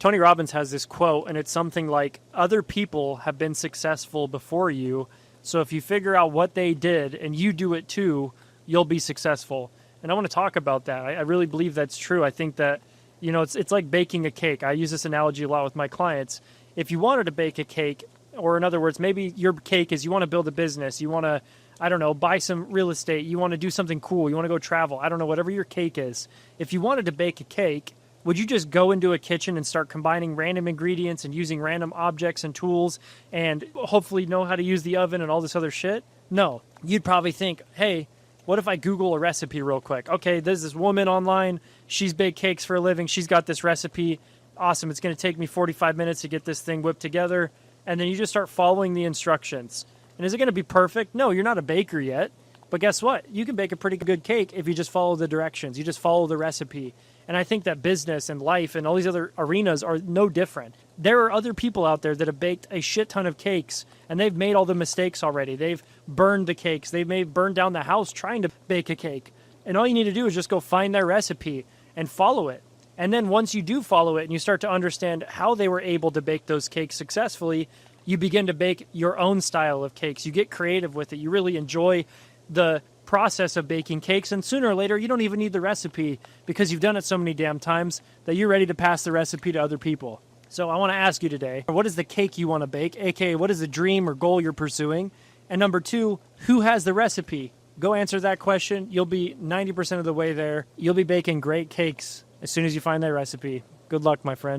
Tony Robbins has this quote, and it's something like, other people have been successful before you, so if you figure out what they did and you do it too, you'll be successful. And I want to talk about that. I really believe that's true. I think that, it's like baking a cake. I use this analogy a lot with my clients. If you wanted to bake a cake, or in other words, maybe your cake is you want to build a business, you want to, I don't know, buy some real estate, you want to do something cool, you want to go travel, I don't know, whatever your cake is. If you wanted to bake a cake, would you just go into a kitchen and start combining random ingredients and using random objects and tools and hopefully know how to use the oven and all this other shit? No. You'd probably think, hey, what if I Google a recipe real quick? Okay, there's this woman online. She's baked cakes for a living. She's got this recipe. Awesome. It's going to take me 45 minutes to get this thing whipped together. And then you just start following the instructions. And is it going to be perfect? No, you're not a baker yet. But guess what? You can bake a pretty good cake if you just follow the directions. You just follow the recipe. And I think that business and life and all these other arenas are no different. There are other people out there that have baked a shit ton of cakes, and they've made all the mistakes already. They've burned the cakes. They've burned down the house trying to bake a cake. And all you need to do is just go find their recipe and follow it. And then once you do follow it and you start to understand how they were able to bake those cakes successfully, you begin to bake your own style of cakes. You get creative with it. You really enjoy the process of baking cakes, and sooner or later you don't even need the recipe because you've done it so many damn times that you're ready to pass the recipe to other people. So I want to ask you today, what is the cake you want to bake? AKA, what is the dream or goal you're pursuing? And number two, who has the recipe? Go answer that question. You'll be 90% of the way there. You'll be baking great cakes as soon as you find that recipe. Good luck, my friend.